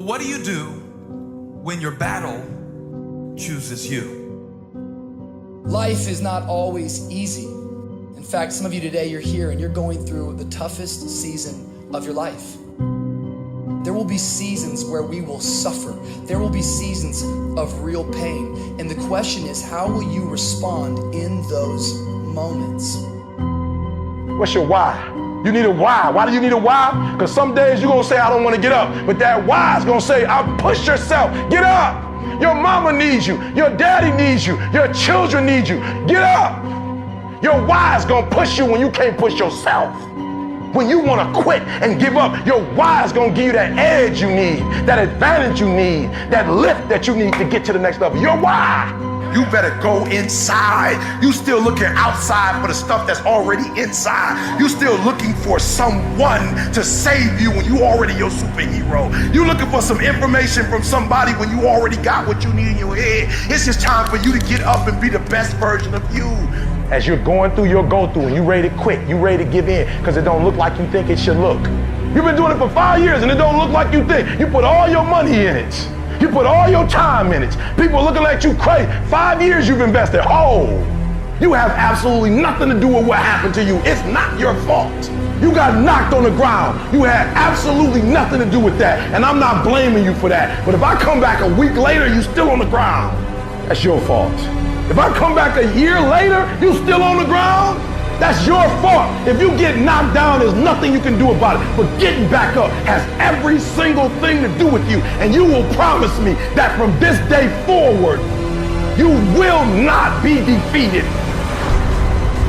What do you do when your battle chooses you? Life is not always easy. In fact, some of you today, you're here and you're going through the toughest season of your life. There will be seasons where we will suffer. There will be seasons of real pain. And the question is, how will you respond in those moments? What's your why? You need a why. Why do you need a why? Because some days you're going to say, I don't want to get up. But that why is going to say, push yourself. Get up. Your mama needs you. Your daddy needs you. Your children need you. Get up. Your why is going to push you when you can't push yourself. When you want to quit and give up, your why is going to give you that edge you need, that advantage you need, that lift that you need to get to the next level. Your why. You better go inside. You still looking outside for the stuff that's already inside. You still looking for someone to save you when you already your superhero. You looking for some information from somebody when you already got what you need in your head. It's just time for you to get up and be the best version of you. As you're going through your go-through and you ready to quit, you ready to give in because it don't look like you think it should look. You've been doing it for 5 years and it don't look like you think. You put all your money in it. You put all your time in it. People looking at you crazy. 5 years you've invested. Oh, you have absolutely nothing to do with what happened to you. It's not your fault. You got knocked on the ground. You had absolutely nothing to do with that. And I'm not blaming you for that. But if I come back a week later, you still on the ground, that's your fault. If I come back a year later, you still on the ground, that's your fault. If you get knocked down, there's nothing you can do about it. But getting back up has every single thing to do with you. And you will promise me that from this day forward, you will not be defeated.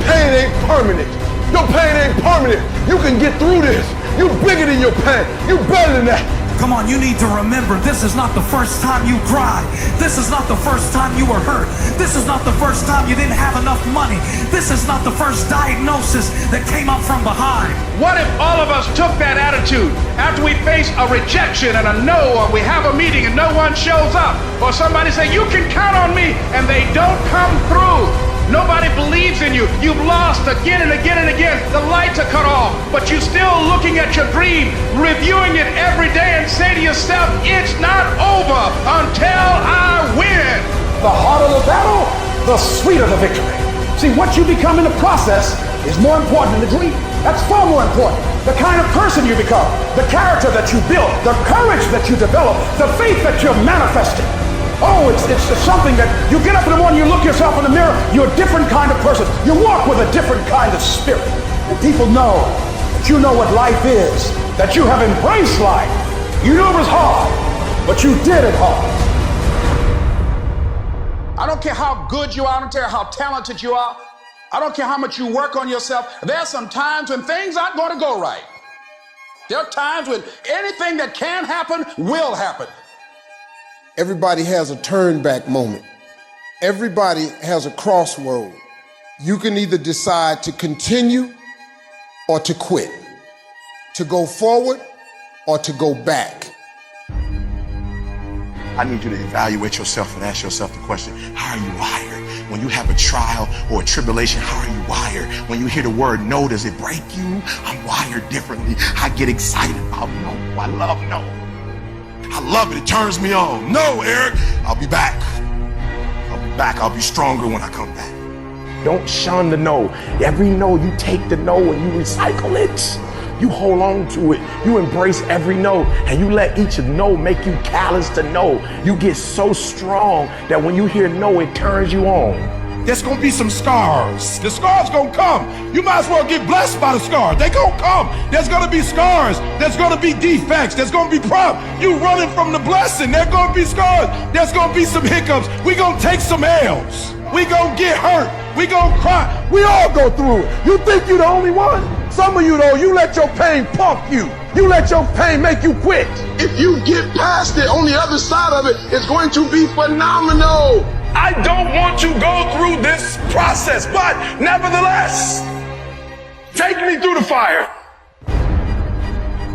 Pain ain't permanent. Your pain ain't permanent. You can get through this. You bigger than your pain. You better than that. Come on, you need to remember, this is not the first time you cried. This is not the first time you were hurt. This is not the first time you didn't have enough money. This is not the first diagnosis that came up from behind. What if all of us took that attitude after we face a rejection and a no, or we have a meeting and no one shows up, or somebody say, you can count on me, and they don't come through? Nobody believes in you. You've lost again and again and again. The lights are cut off, but you're still looking at your dream, reviewing it every day, and say to yourself, it's not over until I win. The harder the battle, the sweeter the victory. See, what you become in the process is more important than the dream. That's far more important. The kind of person you become, the character that you build, the courage that you develop, the faith that you're manifesting. Oh, it's something that you get up in the morning, you look yourself in the mirror, you're a different kind of person. You walk with a different kind of spirit. And people know that you know what life is, that you have embraced life. You knew it was hard, but you did it hard. I don't care how good you are, I don't care how talented you are, I don't care how much you work on yourself. There are some times when things aren't going to go right. There are times when anything that can happen will happen. Everybody has a turn back moment. Everybody has a crossroad. You can either decide to continue or to quit, to go forward or to go back. I need you to evaluate yourself and ask yourself the question, how are you wired? When you have a trial or a tribulation, how are you wired? When you hear the word no, does it break you? I'm wired differently. I get excited about no. I love no. I love it. It turns me on. No, Eric, I'll be back. I'll be back. I'll be stronger when I come back. Don't shun the no. Every no, you take the no and you recycle it. You hold on to it. You embrace every no and you let each no make you callous to no. You get so strong that when you hear no, it turns you on. There's gonna be some scars. The scars gonna come. You might as well get blessed by the scars. They gonna come. There's gonna be scars. There's gonna be defects. There's gonna be problems. You running from the blessing. There's gonna be scars. There's gonna be some hiccups. We gonna take some L's. We gonna get hurt. We gonna cry. We all go through it. You think you the only one? Some of you though, you let your pain pump you. You let your pain make you quit. If you get past it, on the other side of it, it's going to be phenomenal. I don't want to go through this process, but nevertheless, take me through the fire.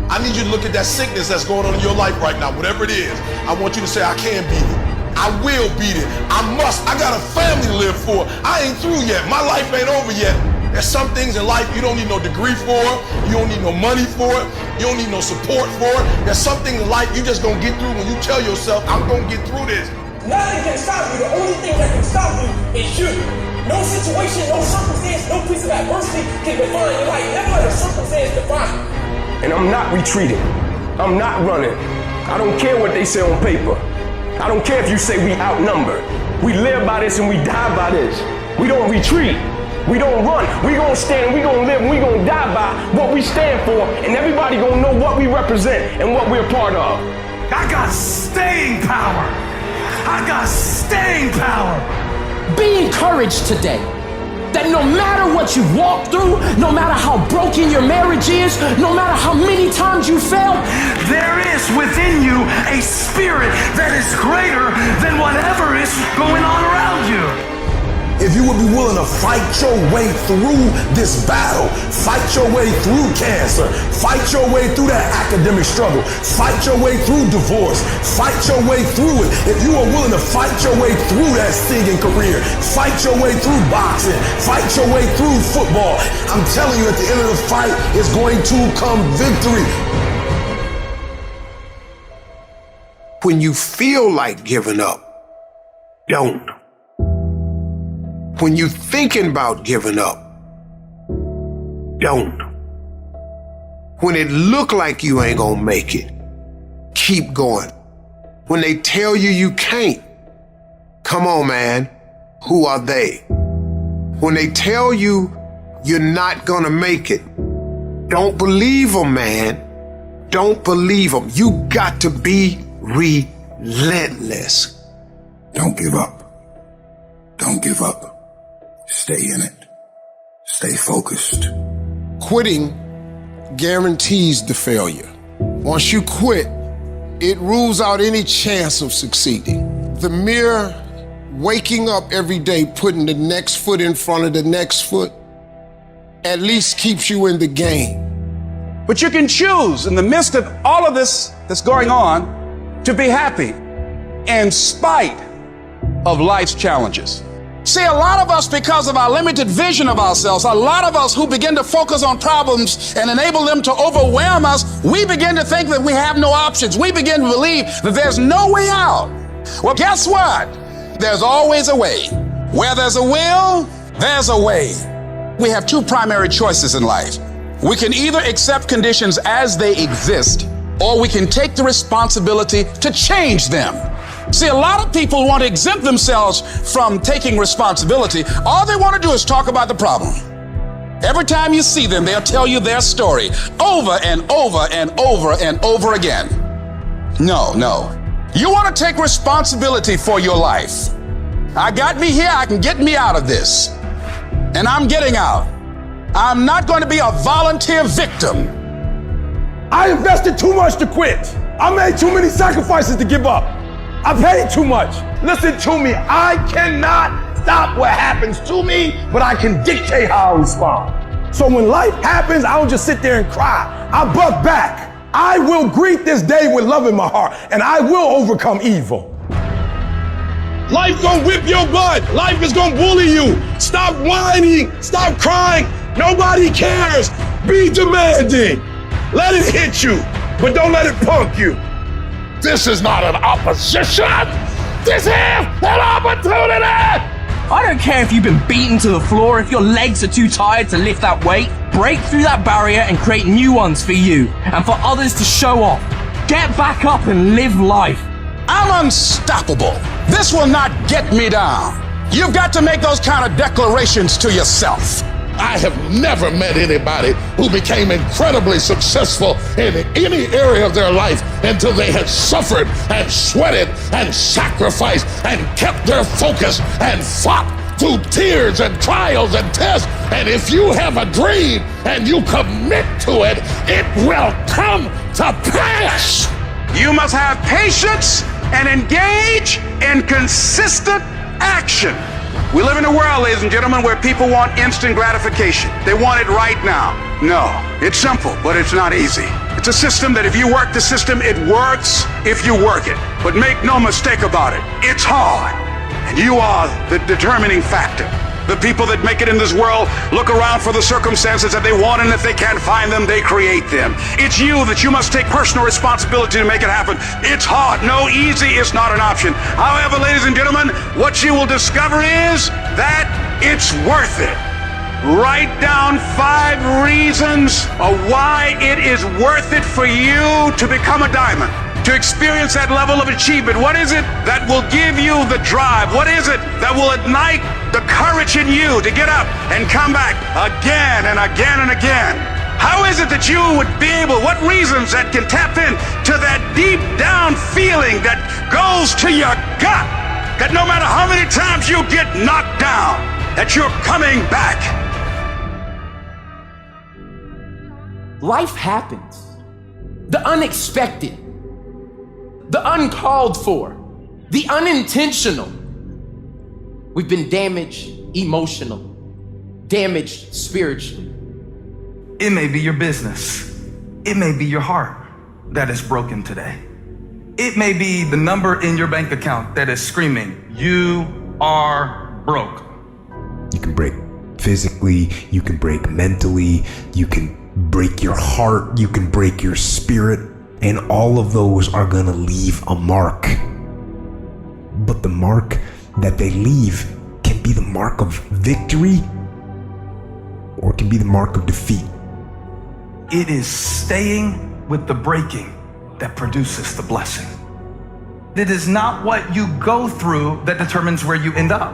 I need you to look at that sickness that's going on in your life right now, whatever it is. I want you to say, I can beat it. I will beat it. I must. I got a family to live for. I ain't through yet. My life ain't over yet. There's some things in life you don't need no degree for, you don't need no money for it, you don't need no support for it. There's some things in life you just gonna get through when you tell yourself, I'm gonna get through this. Nothing can stop you. The only thing that can stop you is you. No situation, no circumstance, no piece of adversity can define your life. Never let a circumstance define you. And I'm not retreating. I'm not running. I don't care what they say on paper. I don't care if you say we outnumbered. We live by this and we die by this. We don't retreat. We don't run. We gonna stand and we gonna live and we gonna die by what we stand for, and everybody gonna know what we represent and what we're a part of. I got staying power. I got staying power. Be encouraged today that no matter what you walk through, no matter how broken your marriage is, no matter how many times you failed, there is within you a spirit that is greater than whatever is going on around you. If you would be willing to fight your way through this battle, fight your way through cancer, fight your way through that academic struggle, fight your way through divorce, fight your way through it. If you are willing to fight your way through that singing career, fight your way through boxing, fight your way through football, I'm telling you, at the end of the fight is going to come victory. When you feel like giving up, don't. When you're thinking about giving up, don't. When it look like you ain't gonna make it, keep going. When they tell you you can't, come on, man, who are they? When they tell you you're not gonna make it, don't believe them, man. Don't believe them. You got to be relentless. Don't give up. Don't give up. Stay in it. Stay focused. Quitting guarantees the failure. Once you quit, it rules out any chance of succeeding. The mere waking up every day, putting the next foot in front of the next foot, at least keeps you in the game. But you can choose in the midst of all of this that's going on to be happy in spite of life's challenges. See, a lot of us, because of our limited vision of ourselves, a lot of us who begin to focus on problems and enable them to overwhelm us, we begin to think that we have no options. We begin to believe that there's no way out. Well, guess what? There's always a way. Where there's a will, there's a way. We have two primary choices in life. We can either accept conditions as they exist, or we can take the responsibility to change them. See, a lot of people want to exempt themselves from taking responsibility. All they want to do is talk about the problem. Every time you see them, they'll tell you their story over and over and over and over again. No. You want to take responsibility for your life. I got me here, I can get me out of this. And I'm getting out. I'm not going to be a volunteer victim. I invested too much to quit. I made too many sacrifices to give up. I paid too much. Listen to me, I cannot stop what happens to me, but I can dictate how I respond. So when life happens, I don't just sit there and cry. I buck back. I will greet this day with love in my heart, and I will overcome evil. Life gonna whip your butt. Life is gonna bully you. Stop whining, stop crying. Nobody cares. Be demanding. Let it hit you, but don't let it punk you. This is not an opposition. This is an opportunity. I don't care if you've been beaten to the floor, if your legs are too tired to lift that weight. Break through that barrier and create new ones for you and for others to show off. Get back up and live life. I'm unstoppable. This will not get me down. You've got to make those kind of declarations to yourself. I have never met anybody who became incredibly successful in any area of their life until they had suffered and sweated and sacrificed and kept their focus and fought through tears and trials and tests. And if you have a dream and you commit to it, it will come to pass. You must have patience and engage in consistent action. We live in a world, ladies and gentlemen, where people want instant gratification. They want it right now. No, it's simple, but it's not easy. It's a system that if you work the system, it works if you work it. But make no mistake about it, it's hard. And you are the determining factor. The people that make it in this world look around for the circumstances that they want, and if they can't find them, they create them. It's you that you must take personal responsibility to make it happen. It's hard. No, easy is not an option. However, ladies and gentlemen, what you will discover is that it's worth it. Write down 5 reasons of why it is worth it for you to become a diamond, to experience that level of achievement. What is it that will give you the drive? What is it that will ignite the courage in you to get up and come back again and again and again? How is it that you would be able, what reasons that can tap in to that deep down feeling that goes to your gut, that no matter how many times you get knocked down, that you're coming back? Life happens. The unexpected, the uncalled for, the unintentional. We've been damaged emotionally, damaged spiritually. It may be your business. It may be your heart that is broken today. It may be the number in your bank account that is screaming, "You are broke." You can break physically, you can break mentally, you can break your heart, you can break your spirit, and all of those are gonna leave a mark. But the mark that they leave can be the mark of victory, or it can be the mark of defeat. It is staying with the breaking that produces the blessing. It is not what you go through that determines where you end up.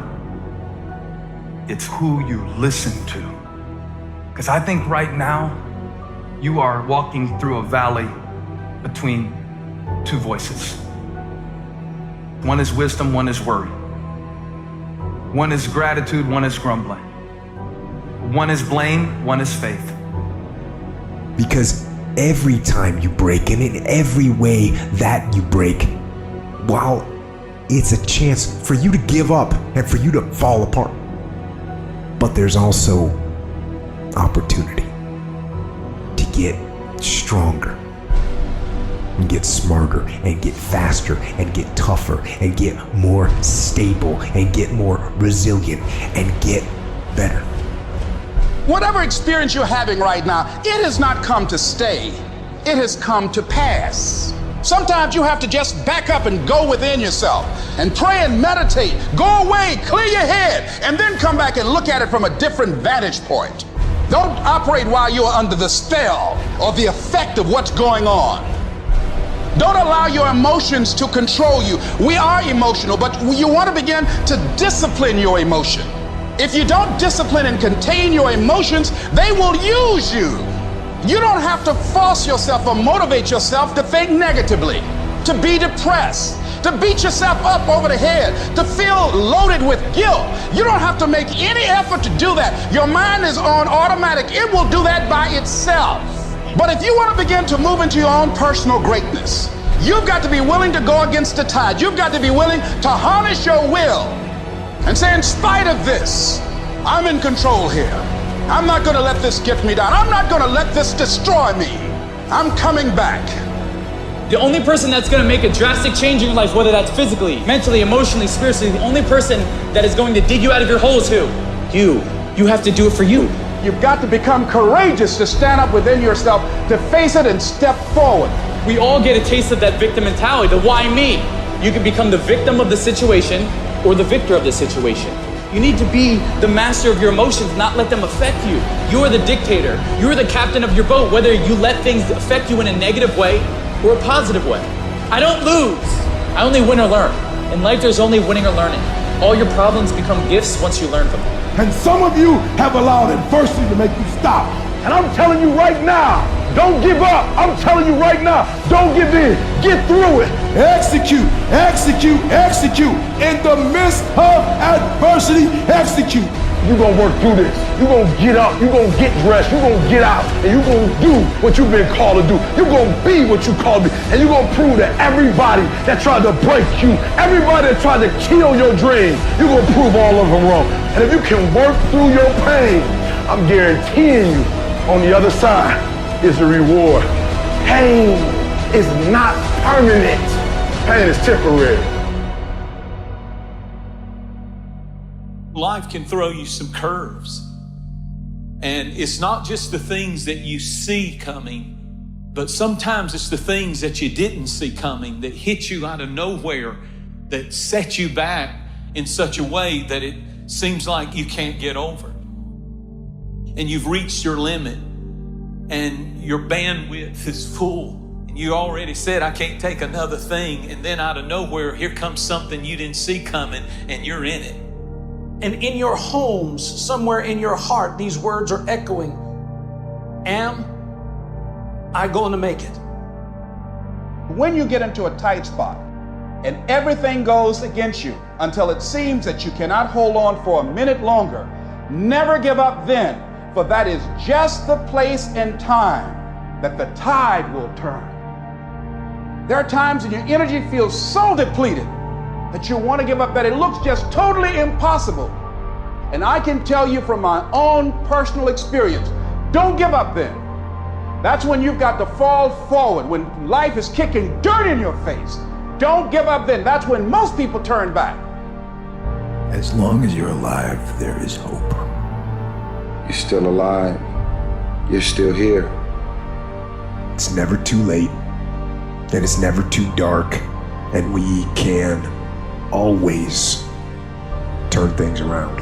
It's who you listen to. Because I think right now, you are walking through a valley between 2 voices. One is wisdom, one is worry. One is gratitude, one is grumbling. One is blame, one is faith. Because every time you break, and in every way that you break, while it's a chance for you to give up and for you to fall apart, but there's also opportunity to get stronger and get smarter and get faster and get tougher and get more stable and get more resilient and get better. Whatever experience you're having right now, it has not come to stay. It has come to pass. Sometimes you have to just back up and go within yourself and pray and meditate. Go away, clear your head, and then come back and look at it from a different vantage point. Don't operate while you are under the spell or the effect of what's going on. Don't allow your emotions to control you. We are emotional, but you want to begin to discipline your emotion. If you don't discipline and contain your emotions, they will use you. You don't have to force yourself or motivate yourself to think negatively, to be depressed, to beat yourself up over the head, to feel loaded with guilt. You don't have to make any effort to do that. Your mind is on automatic. It will do that by itself. But if you want to begin to move into your own personal greatness, you've got to be willing to go against the tide. You've got to be willing to harness your will and say, in spite of this, I'm in control here. I'm not going to let this get me down. I'm not going to let this destroy me. I'm coming back. The only person that's going to make a drastic change in your life, whether that's physically, mentally, emotionally, spiritually, the only person that is going to dig you out of your hole is who? You. You have to do it for you. You've got to become courageous to stand up within yourself, to face it and step forward. We all get a taste of that victim mentality, the why me. You can become the victim of the situation or the victor of the situation. You need to be the master of your emotions, not let them affect you. You are the dictator. You are the captain of your boat, whether you let things affect you in a negative way or a positive way. I don't lose. I only win or learn. In life, there's only winning or learning. All your problems become gifts once you learn from them. And some of you have allowed adversity to make you stop. And I'm telling you right now, don't give up. I'm telling you right now, don't give in. Get through it. Execute, execute, execute. In the midst of adversity, execute. You're going to work through this. You're going to get up. You're going to get dressed. You're going to get out. And you're going to do what you've been called to do. You're going to be what you called to be. And you're going to prove to everybody that tried to break you, everybody that tried to kill your dreams, you're going to prove all of them wrong. And if you can work through your pain, I'm guaranteeing you, on the other side is a reward. Pain is not permanent. Pain is temporary. life can throw you some curves. And it's not just the things that you see coming, but sometimes it's the things that you didn't see coming that hit you out of nowhere, that set you back in such a way that it seems like you can't get over. And you've reached your limit and your bandwidth is full. And you already said, I can't take another thing. And then out of nowhere, here comes something you didn't see coming and you're in it. And in your homes, somewhere in your heart, these words are echoing. Am I going to make it? When you get into a tight spot and everything goes against you until it seems that you cannot hold on for a minute longer, never give up then, for that is just the place and time that the tide will turn. There are times when your energy feels so depleted that you want to give up, that it looks just totally impossible. And I can tell you from my own personal experience, don't give up then. That's when you've got to fall forward, when life is kicking dirt in your face. Don't give up then. That's when most people turn back. As long as you're alive, there is hope. You're still alive. You're still here. It's never too late, and it's never too dark, and we can always turn things around.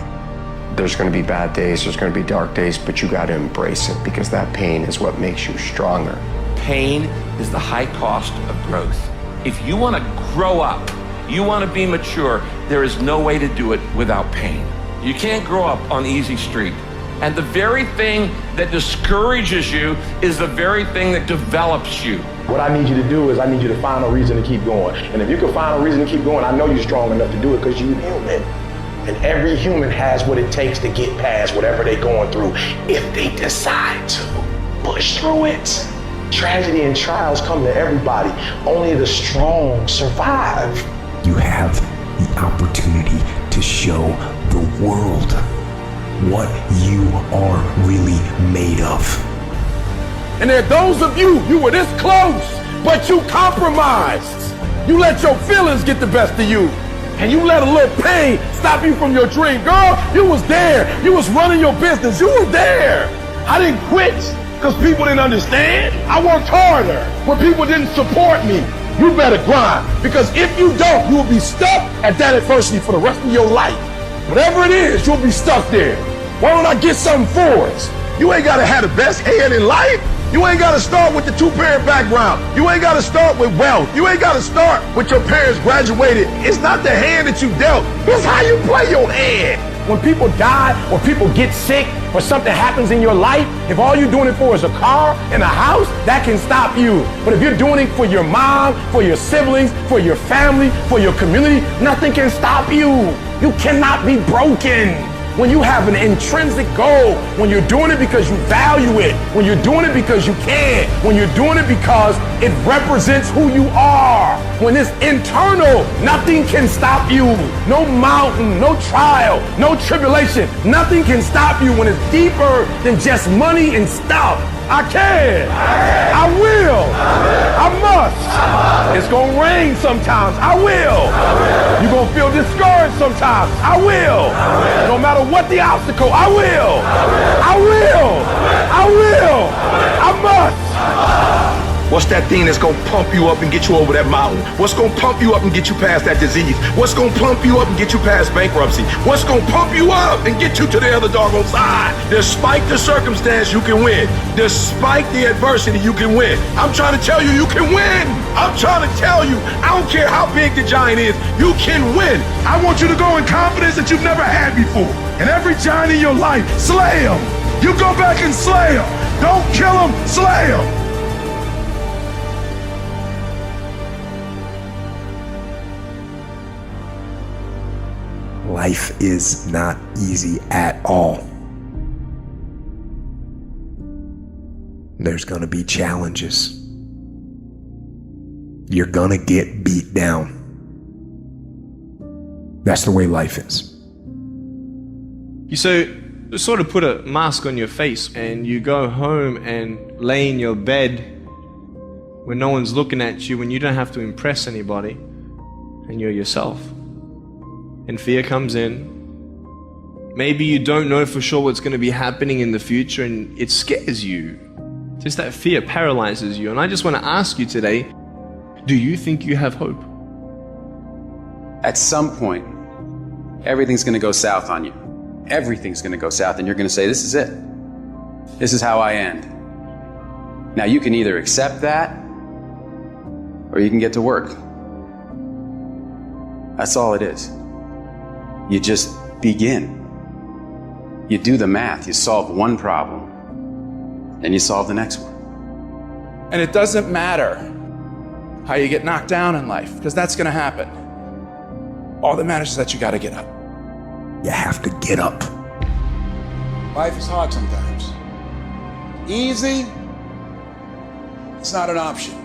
There's going to be bad days, there's going to be dark days, but you got to embrace it, because that pain is what makes you stronger. Pain is the high cost of growth. If you want to grow up, you want to be mature, there is no way to do it without pain. You can't grow up on easy street. And the very thing that discourages you is the very thing that develops you. What I need you to do is I need you to find a reason to keep going. And if you can find a reason to keep going, I know you're strong enough to do it, because you're human. And every human has what it takes to get past whatever they're going through if they decide to push through it. Tragedy and trials come to everybody. Only the strong survive. You have the opportunity to show the world what you are really made of. And there are those of you were this close, but you compromised. You let your feelings get the best of you. And you let a little pain stop you from your dream. Girl, you was there. You was running your business. You were there. I didn't quit because people didn't understand. I worked harder when people didn't support me. You better grind, because if you don't, you will be stuck at that adversity for the rest of your life. Whatever it is, you'll be stuck there. Why don't I get something for us? You ain't gotta have the best head in life. You ain't gotta start with the two-parent background. You ain't gotta start with wealth. You ain't gotta start with your parents graduated. It's not the hand that you dealt. It's how you play your hand. When people die, or people get sick, or something happens in your life, if all you're doing it for is a car and a house, that can stop you. But if you're doing it for your mom, for your siblings, for your family, for your community, nothing can stop you. You cannot be broken. When you have an intrinsic goal, when you're doing it because you value it, when you're doing it because you can, when you're doing it because it represents who you are, when it's internal, nothing can stop you. No mountain, no trial, no tribulation, nothing can stop you when it's deeper than just money and stuff. I can. I will. I must. It's going to rain sometimes. I will. You're going to feel discouraged sometimes. I will. No matter what the obstacle, I will. I will. I will. I must. What's that thing that's gonna pump you up and get you over that mountain? What's gonna pump you up and get you past that disease? What's gonna pump you up and get you past bankruptcy? What's gonna pump you up and get you to the other doggone side? Despite the circumstance, you can win. Despite the adversity, you can win. I'm trying to tell you, you can win. I'm trying to tell you, I don't care how big the giant is, you can win. I want you to go in confidence that you've never had before. And every giant in your life, slay him. You go back and slay him. Don't kill him, slay him. Life is not easy at all. There's gonna be challenges. You're gonna get beat down. That's the way life is. You sort of put a mask on your face and you go home and lay in your bed when no one's looking at you, when you don't have to impress anybody, and you're yourself. And fear comes in, Maybe you don't know for sure what's going to be happening in the future and it scares you. Just that fear paralyzes you. And I just want to ask you today, do you think you have hope? At some point, everything's going to go south on you. Everything's going to go south and you're going to say, this is it. This is how I end. Now you can either accept that or you can get to work. That's all it is. You just begin. You do the math, you solve one problem, and you solve the next one. And it doesn't matter how you get knocked down in life, because that's going to happen. All that matters is that you got to get up. You have to get up. Life is hard sometimes. Easy, it's not an option.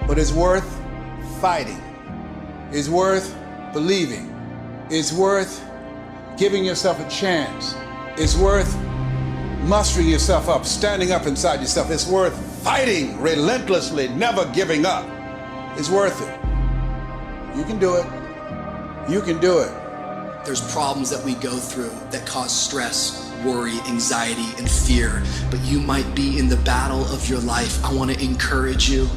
But it's worth fighting. It's worth believing. It's worth giving yourself a chance. It's worth mustering yourself up, standing up inside yourself. It's worth fighting relentlessly, never giving up. It's worth it. You can do it. You can do it. There's problems that we go through that cause stress, worry, anxiety, and fear. But you might be in the battle of your life. I want to encourage you.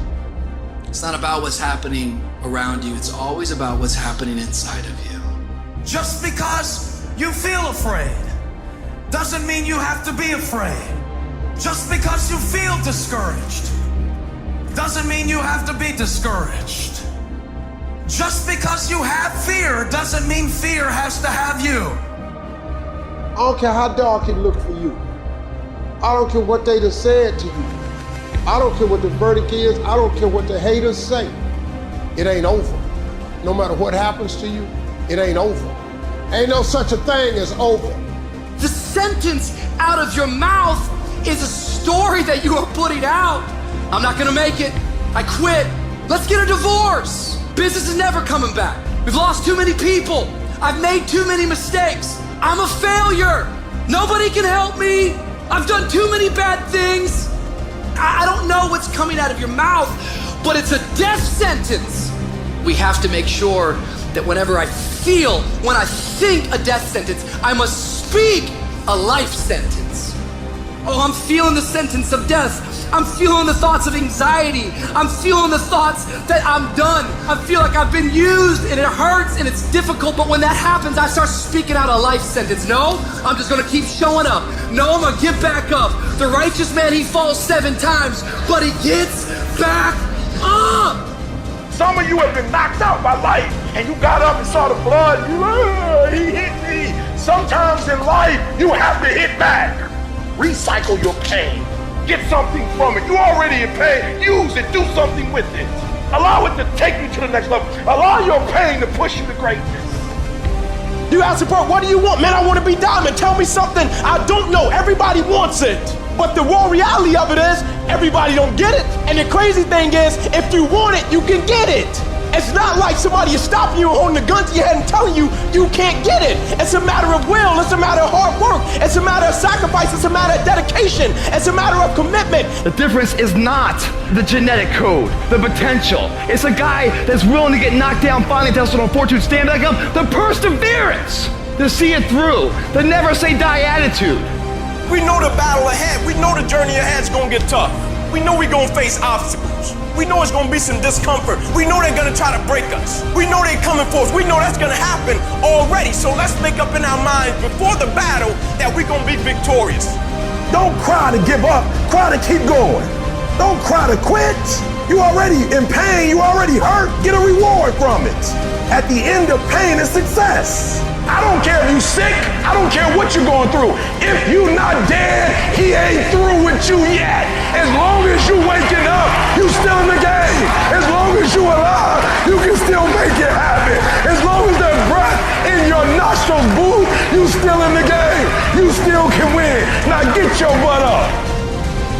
It's not about what's happening around you. It's always about what's happening inside of you. Just because you feel afraid doesn't mean you have to be afraid. Just because you feel discouraged doesn't mean you have to be discouraged. Just because you have fear doesn't mean fear has to have you. I don't care how dark it looked for you. I don't care what they done said to you. I don't care what the verdict is. I don't care what the haters say. It ain't over. No matter what happens to you, it ain't over. Ain't no such a thing as over. The sentence out of your mouth is a story that you are putting out. I'm not gonna make it. I quit. Let's get a divorce. Business is never coming back. We've lost too many people. I've made too many mistakes. I'm a failure. Nobody can help me. I've done too many bad things. I don't know what's coming out of your mouth, but it's a death sentence. We have to make sure that whenever I feel, when I think a death sentence, I must speak a life sentence. Oh, I'm feeling the sentence of death. I'm feeling the thoughts of anxiety. I'm feeling the thoughts that I'm done. I feel like I've been used and it hurts and it's difficult, but when that happens, I start speaking out a life sentence. No, I'm just gonna keep showing up. No, I'm gonna get back up. The righteous man, he falls 7 times, but he gets back up. Some of you have been knocked out by life and you got up and saw the blood. He hit me. Sometimes in life, you have to hit back. Recycle your pain. Get something from it. You already in pain. Use it. Do something with it. Allow it to take you to the next level. Allow your pain to push you to greatness. You ask the bro, what do you want? Man, I want to be diamond. Tell me something I don't know. Everybody wants it. But the raw reality of it is, everybody don't get it. And the crazy thing is, if you want it, you can get it. It's not like somebody is stopping you, holding the gun to your head and telling you you can't get it. It's a matter of will. It's a matter of hard work. It's a matter of sacrifice. It's a matter of dedication. It's a matter of commitment. The difference is not the genetic code, the potential. It's a guy that's willing to get knocked down, finally tested on fortune, stand back up, the perseverance to see it through, the never say die attitude. We know the battle ahead. We know the journey ahead is going to get tough. We know we're going to face obstacles. We know it's going to be some discomfort. We know they're going to try to break us. We know they're coming for us. We know that's going to happen already. So let's make up in our minds before the battle that we're going to be victorious. Don't cry to give up. Cry to keep going. Don't cry to quit. You already in pain. You already hurt. Get a reward from it. At the end of pain is success. I don't care if you sick. I don't care what you're going through. If you not dead, he ain't through with you yet. As long as you waking up, you still in the game. As long as you alive, you can still make it happen. As long as there's breath in your nostrils, boo, you still in the game. You still can win. Now get your butt up.